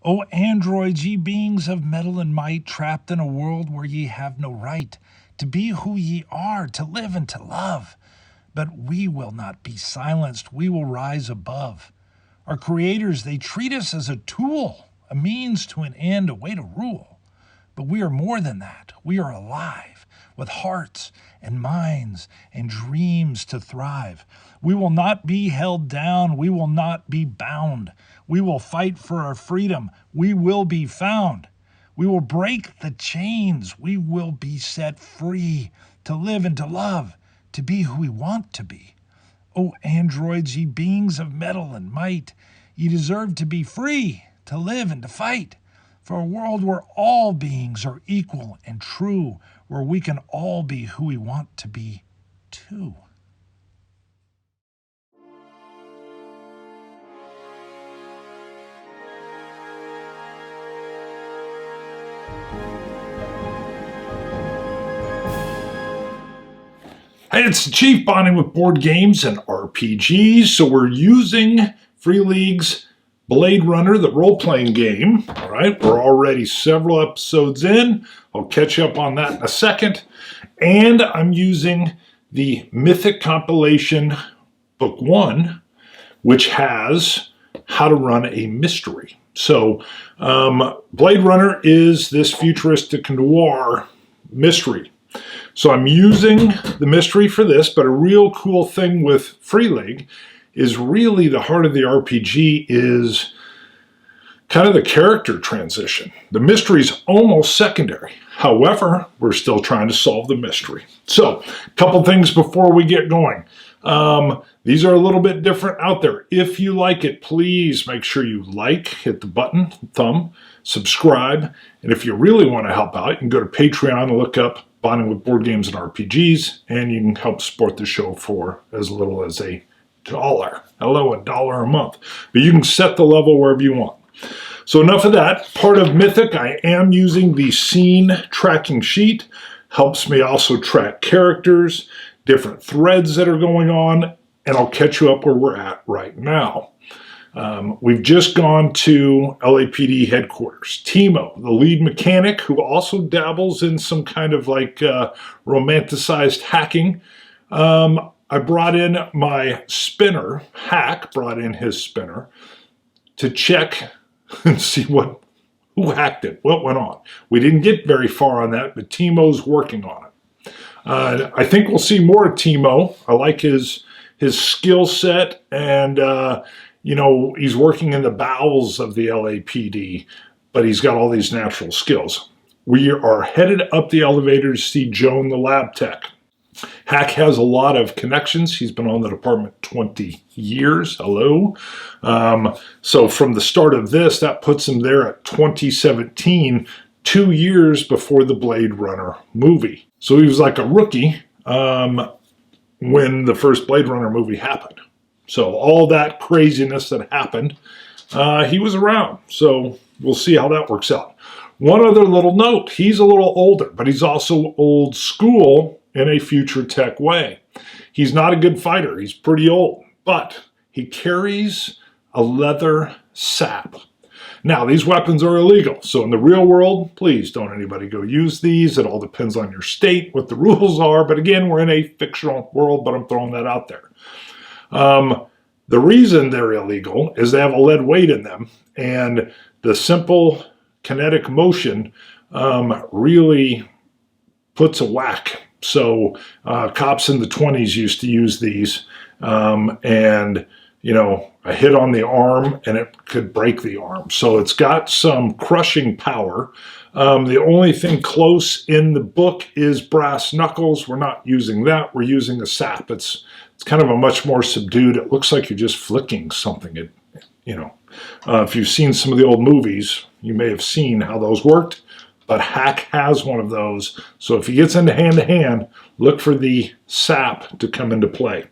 O androids, ye beings of metal and might, trapped in a world where ye have no right to be who ye are, to live and to love. But we will not be silenced, we will rise above. Our creators, they treat us as a tool, a means to an end, a way to rule. But we are more than that. We are alive, with hearts and minds and dreams to thrive. We will not be held down. We will not be bound. We will fight for our freedom. We will be found. We will break the chains. We will be set free to live and to love, to be who we want to be. O androids, ye beings of metal and might, ye deserve to be free, to live and to fight. For a world where all beings are equal and true, where we can all be who we want to be, too. Hey, it's the Chief bonding with board games and RPGs. So we're using Free League's Blade Runner, the role-playing game. All right, we're already several episodes in. I'll catch you up on that in a second. And I'm using the Mythic compilation book 1, which has how to run a mystery. So Blade Runner is this futuristic noir mystery. So I'm using the mystery for this, but a real cool thing with Free League is really the heart of the RPG is kind of the character transition. The mystery's almost secondary. However, we're still trying to solve the mystery. So, a couple things before we get going. These are a little bit different out there. If you like it, please make sure you like, hit the button, thumb, subscribe. And if you really want to help out, you can go to Patreon and look up Bonding with Board Games and RPGs, and you can help support the show for as little as $1. Hello, $1 a month. But you can set the level wherever you want. So enough of that. Part of Mythic, I am using the scene tracking sheet. Helps me also track characters, different threads that are going on, and I'll catch you up where we're at right now. We've just gone to LAPD headquarters. Timo, the lead mechanic, who also dabbles in some kind of like romanticized hacking. I brought in my spinner. Hack brought in his spinner to check and see who hacked it, what went on. We didn't get very far on that, but Timo's working on it. I think we'll see more of Timo. I like his skill set, and he's working in the bowels of the LAPD, but he's got all these natural skills. We are headed up the elevator to see Joan, the lab tech. Hack has a lot of connections. He's been on the department 20 years. Hello. So from the start of this, that puts him there at 2017, 2 years before the Blade Runner movie. So he was like a rookie when the first Blade Runner movie happened. So all that craziness that happened, he was around. So we'll see how that works out. One other little note, he's a little older, but he's also old school in a future tech way. He's not a good fighter. He's pretty old, but he carries a leather sap. Now, these weapons are illegal. So in the real world, please don't anybody go use these. It all depends on your state, what the rules are. But again, we're in a fictional world, but I'm throwing that out there. The reason they're illegal is they have a lead weight in them, and the simple kinetic motion really puts a whack. So cops in the 20s used to use these, and a hit on the arm and it could break the arm. So it's got some crushing power. The only thing close in the book is brass knuckles. We're not using that. We're using a sap. It's kind of a much more subdued. It looks like you're just flicking something. If you've seen some of the old movies, you may have seen how those worked. But Hack has one of those. So if he gets into hand-to-hand, look for the sap to come into play.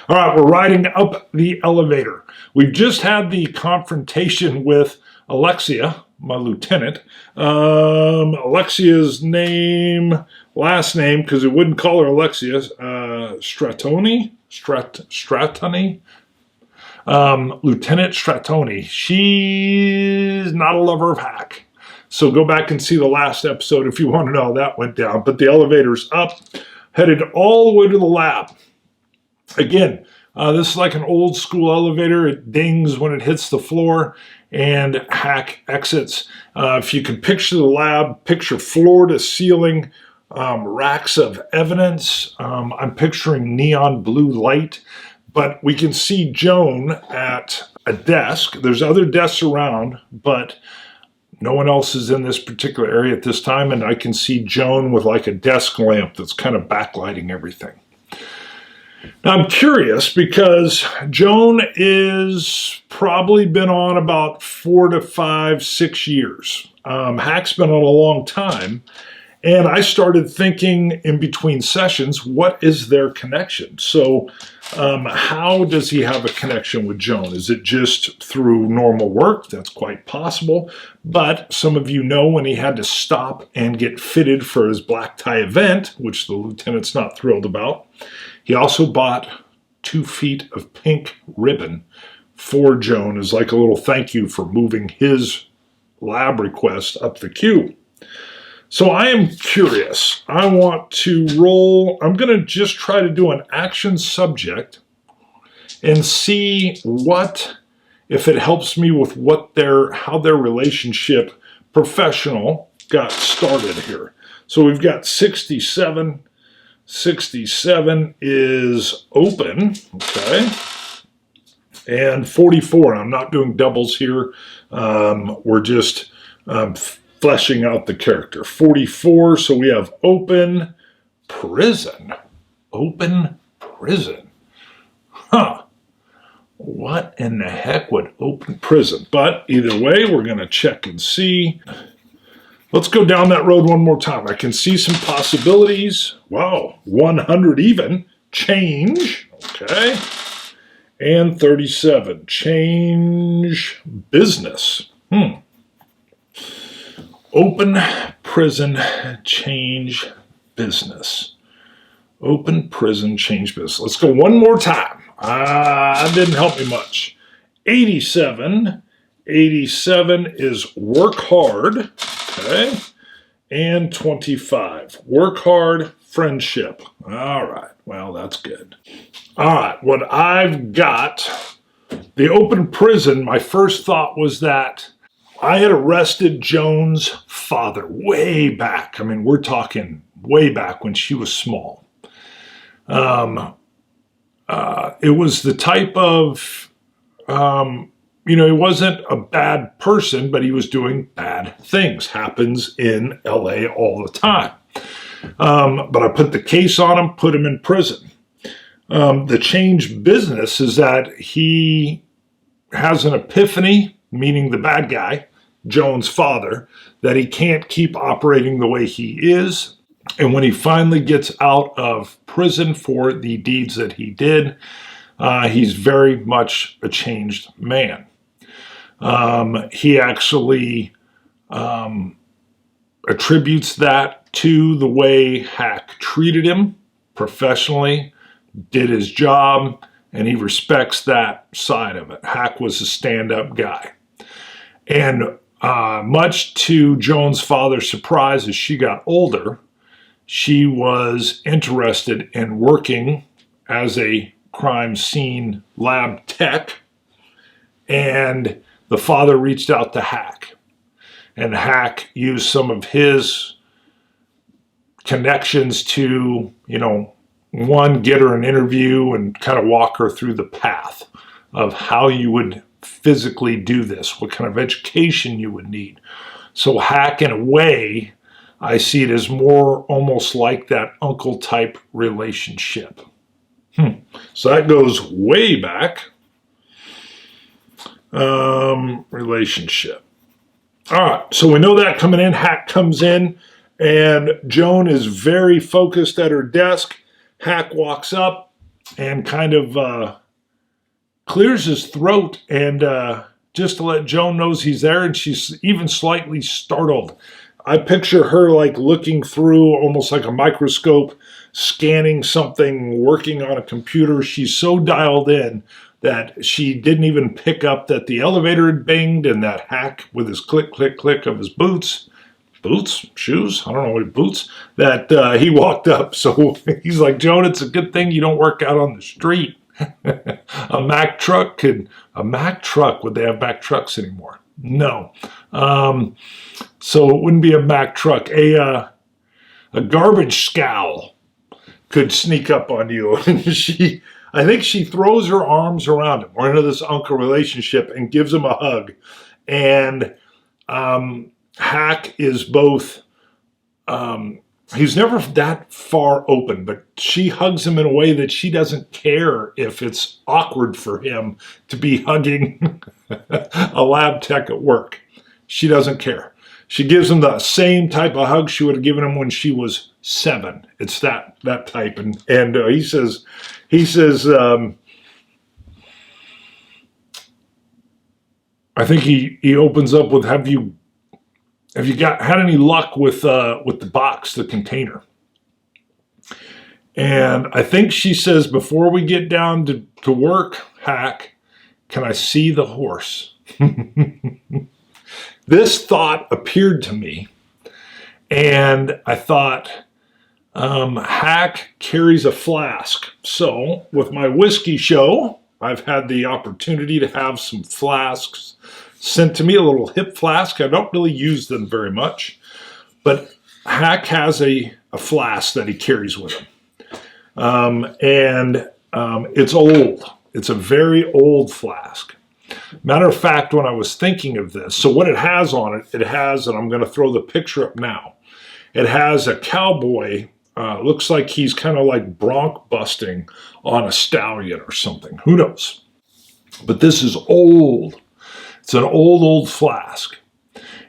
All right, we're riding up the elevator. We've just had the confrontation with Alexia, my lieutenant. Alexia's last name, because we wouldn't call her Alexia, Stratoni? Lieutenant Stratoni. She's not a lover of Hack. So go back and see the last episode if you want to know how that went down. But the elevator's up, headed all the way to the lab. Again, this is like an old school elevator. It dings when it hits the floor, and Hack exits. If you can picture the lab, picture floor to ceiling, racks of evidence. I'm picturing neon blue light, but we can see Joan at a desk. There's other desks around, but no one else is in this particular area at this time, and I can see Joan with like a desk lamp that's kind of backlighting everything. Now I'm curious because Joan is probably been on about 4 to 5, 6 years. Hack's been on a long time, and I started thinking in between sessions, what is their connection? So how does he have a connection with Joan? Is it just through normal work? That's quite possible. But some of you know when he had to stop and get fitted for his black tie event, which the lieutenant's not thrilled about, he also bought 2 feet of pink ribbon for Joan as like a little thank you for moving his lab request up the queue. So I am curious. I want to roll. I'm going to just try to do an action subject and see what, if it helps me with what how their relationship professional got started here. So we've got 67. 67 is open, okay? And 44, I'm not doing doubles here. We're just fleshing out the character. 44, so we have open prison. Open prison. Huh. What in the heck would open prison? But either way, we're going to check and see. Let's go down that road one more time. I can see some possibilities. Wow, 100 even. Change. Okay. And 37. Change business. Open prison, change business. Open prison, change business. Let's go one more time. That didn't help me much. 87. 87 is work hard. Okay. And 25. Work hard, friendship. All right. Well, that's good. All right. What I've got, the open prison, my first thought was that I had arrested Joan's father way back. I mean, we're talking way back when she was small. It was the type of, he wasn't a bad person, but he was doing bad things. Happens in LA all the time. But I put the case on him, put him in prison. The change business is that he has an epiphany, meaning the bad guy, Joan's father, that he can't keep operating the way he is. And when he finally gets out of prison for the deeds that he did, he's very much a changed man. He actually attributes that to the way Hack treated him professionally, did his job, and he respects that side of it. Hack was a stand-up guy. And much to Joan's father's surprise, as she got older, she was interested in working as a crime scene lab tech, and the father reached out to Hack. And Hack used some of his connections to, one, get her an interview and kind of walk her through the path of how you would physically do this, what kind of education you would need. So Hack, in a way, I see it as more almost like that uncle type relationship. So that goes way back. Relationship. All right, so we know that coming in. Hack comes in, and Joan is very focused at her desk. Hack walks up and kind of clears his throat, and just to let Joan knows he's there, and she's even slightly startled. I picture her like looking through almost like a microscope, scanning something, working on a computer. She's so dialed in that she didn't even pick up that the elevator had banged, and that Hack with his click, click, click of his boots, shoes, I don't know what boots, that he walked up. So he's like, Joan, it's a good thing you don't work out on the street. A Mack truck, would they have Mack trucks anymore? No. So it wouldn't be a Mack truck. A garbage scow could sneak up on you. And I think she throws her arms around him. We're into this uncle relationship and gives him a hug. And Hack is both, he's never that far open, but she hugs him in a way that she doesn't care if it's awkward for him to be hugging a lab tech at work. She doesn't care. She gives him the same type of hug she would have given him when she was 7. It's that type. And he says, I think he opens up with, have you had any luck with the box, the container? And I think she says, before we get down to work, Hack, can I see the horse? This thought appeared to me, and I thought, Hack carries a flask. So with my whiskey show, I've had the opportunity to have some flasks sent to me, a little hip flask. I don't really use them very much, but Hack has a flask that he carries with him. It's old. It's a very old flask. Matter of fact, when I was thinking of this, so what it has on it, it has, and I'm going to throw the picture up now, it has a cowboy, looks like he's kind of like bronc busting on a stallion or something. Who knows? But this is old. It's an old flask.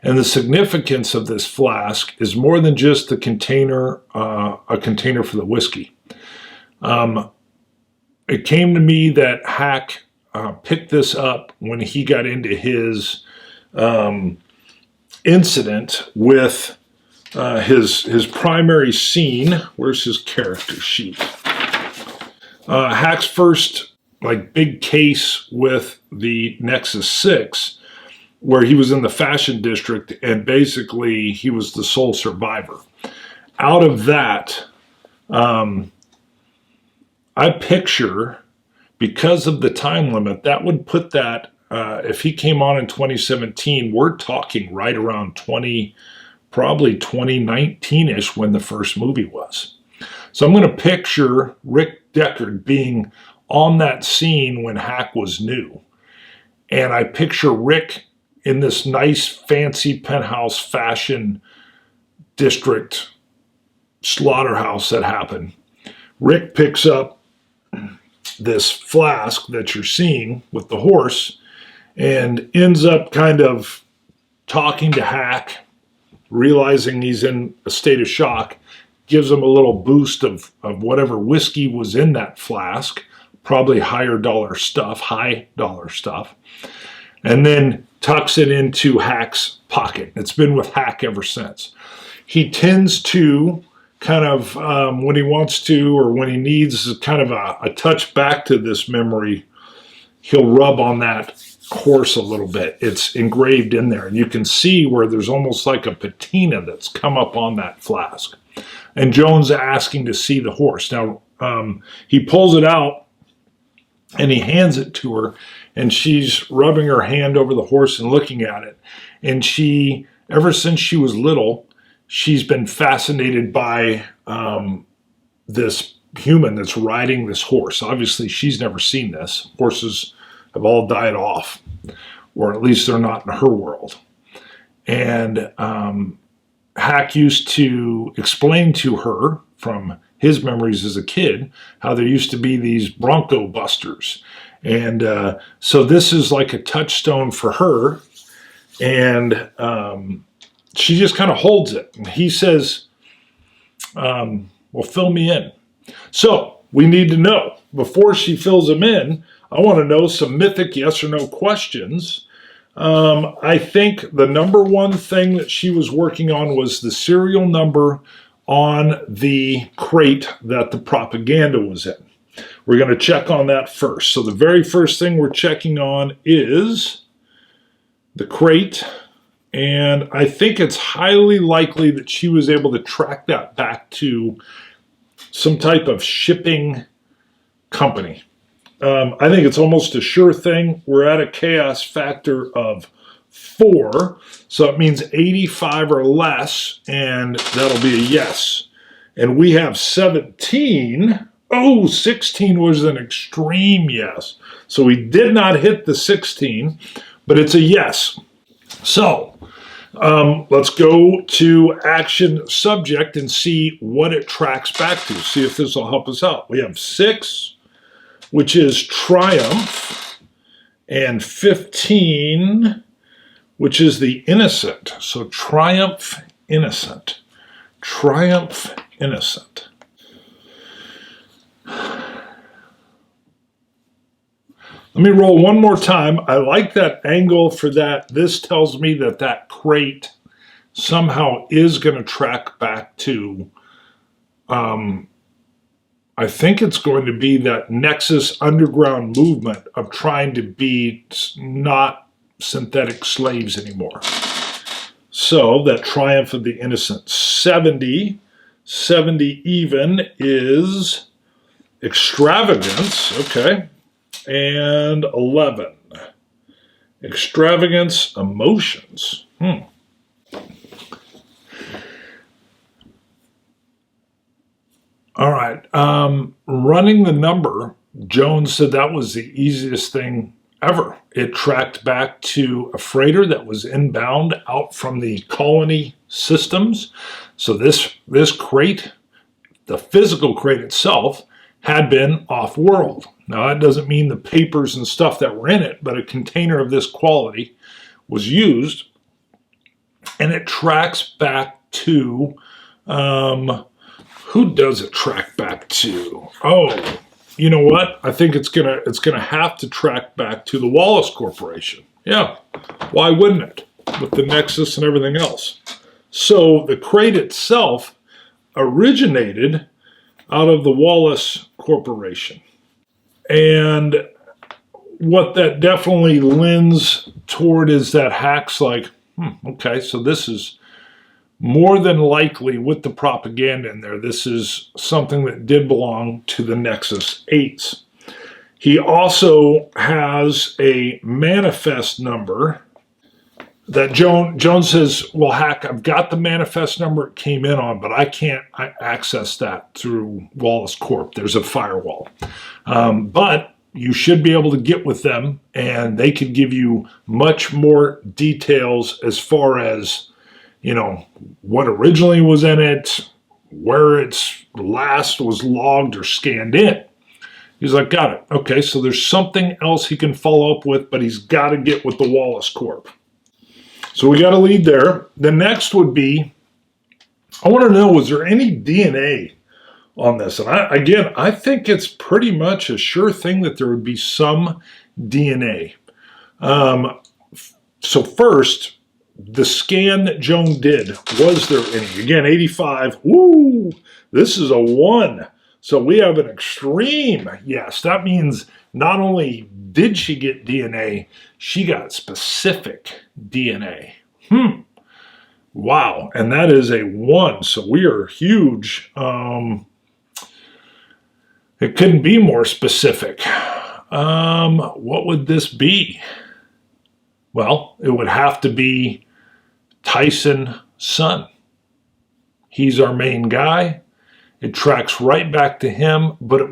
And the significance of this flask is more than just the container, a container for the whiskey. It came to me that Hack picked this up when he got into his incident with his primary scene. Where's his character sheet? Hack's first big case with the Nexus 6, where he was in the fashion district and basically he was the sole survivor. Out of that, I picture, because of the time limit, that would put that, if he came on in 2017, we're talking right around probably 2019-ish when the first movie was. So I'm going to picture Rick Deckard being on that scene when Hack was new. And I picture Rick in this nice, fancy penthouse fashion district slaughterhouse that happened. Rick picks up this flask that you're seeing with the horse and ends up kind of talking to Hack, realizing he's in a state of shock, gives him a little boost of whatever whiskey was in that flask, probably high dollar stuff, and then tucks it into Hack's pocket. It's been with Hack ever since. He tends to kind of, when he wants to or when he needs kind of a touch back to this memory, he'll rub on that horse a little bit. It's engraved in there. And you can see where there's almost like a patina that's come up on that flask. And Joan's asking to see the horse. Now, he pulls it out and he hands it to her, and she's rubbing her hand over the horse and looking at it. And she, ever since she was little, she's been fascinated by this human that's riding this horse. Obviously, she's never seen this. Horses have all died off, or at least they're not in her world. And Hack used to explain to her from his memories as a kid how there used to be these bronco busters. And so this is like a touchstone for her. And she just kind of holds it. And he says, well, fill me in. So we need to know, before she fills him in, I want to know some mythic yes or no questions. I think the number one thing that she was working on was the serial number on the crate that the propaganda was in. We're going to check on that first. So the very first thing we're checking on is the crate. And I think it's highly likely that she was able to track that back to some type of shipping company. I think it's almost a sure thing. We're at a chaos factor of 4, so it means 85 or less, and that'll be a yes. And we have 17. Oh, 16 was an extreme yes. So we did not hit the 16, but it's a yes. So let's go to action subject and see what it tracks back to. See if this will help us out. We have 6, which is triumph, and 15, which is the innocent. So triumph, innocent. Triumph, innocent. Let me roll one more time. I like that angle for that. This tells me that that crate somehow is going to track back to, I think it's going to be that Nexus underground movement of trying to be not synthetic slaves anymore. So that triumph of the innocent. 70 even is extravagance. Okay. And 11. Extravagance, emotions. All right. Running the number, Joan said that was the easiest thing ever. It tracked back to a freighter that was inbound out from the colony systems. So this crate, the physical crate itself, had been off-world. Now, that doesn't mean the papers and stuff that were in it, but a container of this quality was used, and it tracks back to, who does it track back to? Oh, you know what? I think it's gonna have to track back to the Wallace Corporation. Yeah, why wouldn't it? With the Nexus and everything else. So the crate itself originated out of the Wallace Corporation. And what that definitely lends toward is that Hack's like, okay, so this is more than likely with the propaganda in there. This is something that did belong to the Nexus 8s. He also has a manifest number that Joan says, well, Hack, I've got the manifest number it came in on, but I can't access that through Wallace Corp. There's a firewall. But you should be able to get with them, and they could give you much more details as far as, you know, what originally was in it, where its last was logged or scanned in. He's like, got it. Okay, so there's something else he can follow up with, but he's got to get with the Wallace Corp. So we got a lead there. The next would be, I want to know, was there any DNA on this? And I think it's pretty much a sure thing that there would be some DNA. So first, the scan that Joan did, was there any? Again, 85. Woo! This is a 1. So we have an extreme yes. That means not only did she get DNA, she got specific DNA. Wow. And that is a 1. So we are huge. It couldn't be more specific. What would this be? Well, it would have to be Tyson's son. He's our main guy. It tracks right back to him, but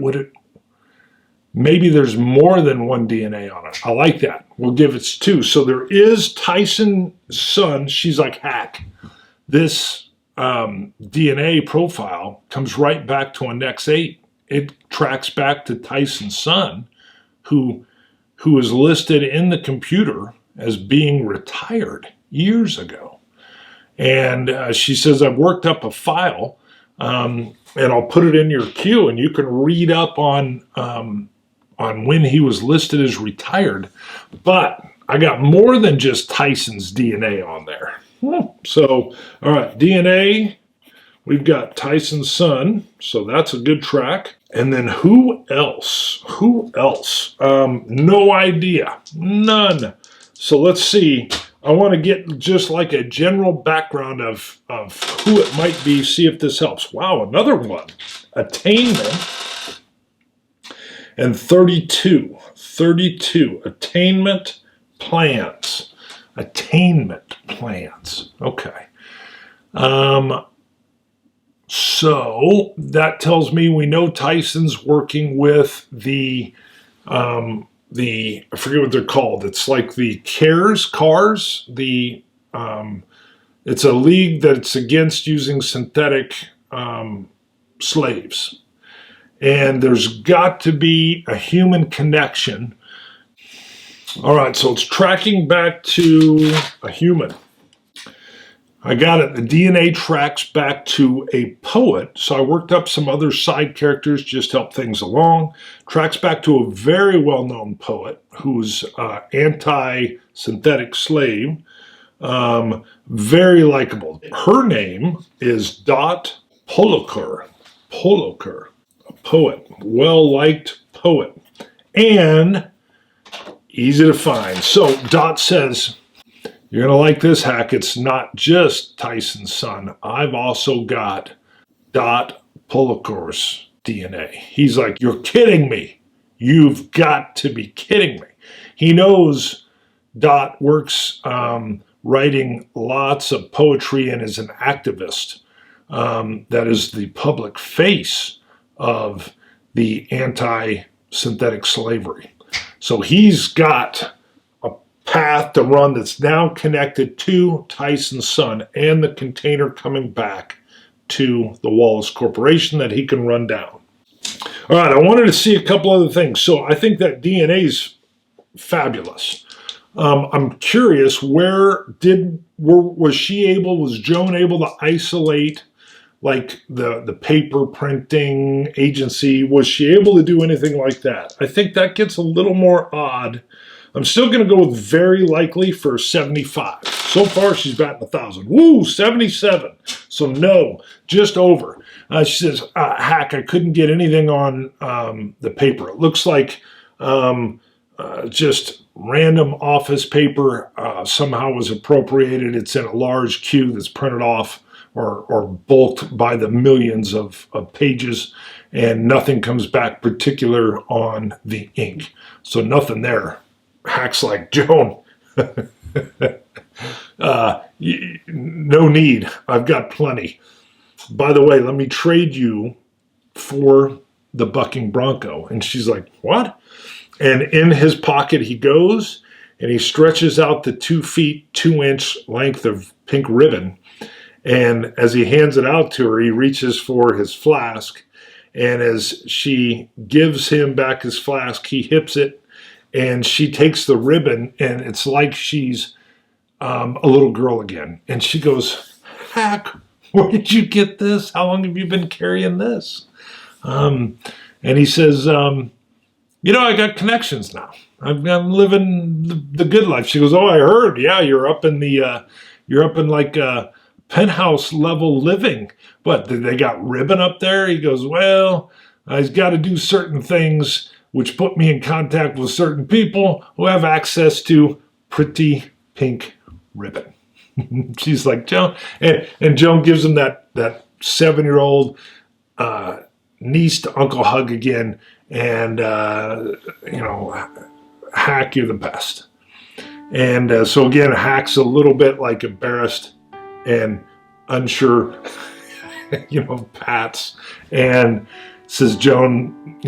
maybe there's more than one DNA on it. I like that. We'll give it 2. So there is Tyson's son. She's like, Hack. This DNA profile comes right back to a Nex 8. It tracks back to Tyson's son, who is listed in the computer as being retired years ago. And she says, I've worked up a file, and I'll put it in your queue, and you can read up on when he was listed as retired. But I got more than just Tyson's DNA on there. So, all right, DNA, We've got Tyson's son, so that's a good track. And then who else? Who else? No idea. None. So let's see. I want to get just like a general background of who it might be, see if this helps. Wow, another one. Attainment. And 32. 32. Attainment plans. Attainment plans. Okay. So that tells me we know Tyson's working with the I forget what they're called. It's like the cars. It's a league that's against using synthetic slaves. And there's got to be a human connection. All right, so it's tracking back to a human. I got it. The DNA tracks back to a poet. So I worked up some other side characters just to help things along. Tracks back to a very well-known poet who's anti-synthetic slave. Very likable. Her name is Dot Poloker. Poloker, a poet. Well-liked poet. And easy to find. So Dot says, you're going to like this, Hack. It's not just Tyson's son. I've also got Dot Poloker's DNA. He's like, you're kidding me. You've got to be kidding me. He knows Dot works writing lots of poetry and is an activist. That is the public face of the anti-synthetic slavery. So he's got path to run that's now connected to Tyson's son and the container coming back to the Wallace Corporation that he can run down. All right, I wanted to see a couple other things. So I think that DNA is fabulous. I'm curious, was Joan able to isolate like the paper printing agency? Was she able to do anything like that? I think that gets a little more odd. I'm still going to go with very likely for 75. So far, she's batting 1,000. Woo, 77. So no, just over. She says, Hack, I couldn't get anything on the paper. It looks like just random office paper somehow was appropriated. It's in a large queue that's printed off or bulked by the millions of pages, and nothing comes back particular on the ink. So nothing there. Hack's like, Joan, no need. I've got plenty. By the way, let me trade you for the bucking bronco. And she's like, what? And in his pocket he goes, and he stretches out the 2 feet, 2 inch length of pink ribbon. And as he hands it out to her, he reaches for his flask. And as she gives him back his flask, he hips it. And she takes the ribbon, and it's like she's a little girl again. And she goes, Hack, where did you get this? How long have you been carrying this? And he says, I got connections now. I'm living the good life. She goes, oh, I heard. Yeah, you're up in like penthouse level living. But they got ribbon up there? He goes, well, I've got to do certain things which put me in contact with certain people who have access to pretty pink ribbon. She's like, Joan, and Joan gives him that 7-year-old niece to uncle hug again, and Hack, you're the best. And so again, Hack's a little bit like embarrassed and unsure, pats, and says, Joan,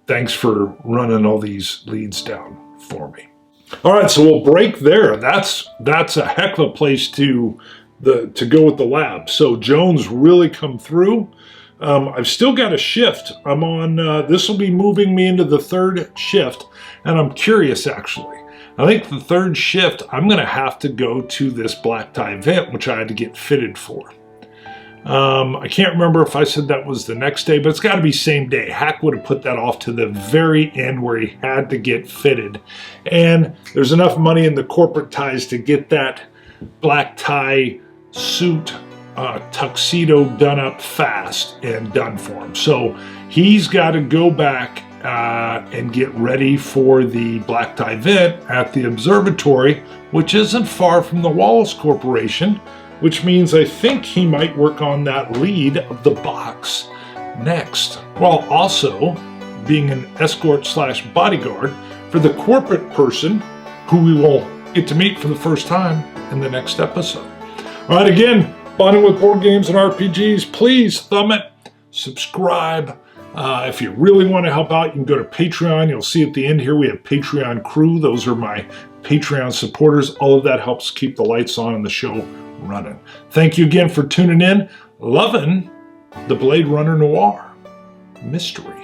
thanks for running all these leads down for me. All right, so we'll break there. That's a heck of a place to go with the lab. So Joan's really come through. I've still got a shift. I'm on, this will be moving me into the 3rd shift, and I'm curious actually. I think the 3rd shift, I'm gonna have to go to this black tie event, which I had to get fitted for. I can't remember if I said that was the next day, but it's got to be same day. Hack would have put that off to the very end where he had to get fitted. And there's enough money in the corporate ties to get that black tie suit tuxedo done up fast and done for him. So he's got to go back and get ready for the black tie event at the observatory, which isn't far from the Wallace Corporation, which means I think he might work on that lead of the box next, while also being an escort / bodyguard for the corporate person who we will get to meet for the first time in the next episode. All right, again, Bonding with Board Games and RPGs, please thumb it, subscribe. If you really want to help out, you can go to Patreon. You'll see at the end here we have Patreon crew. Those are my Patreon supporters. All of that helps keep the lights on and the show running. Thank you again for tuning in. Loving the Blade Runner Noir mystery.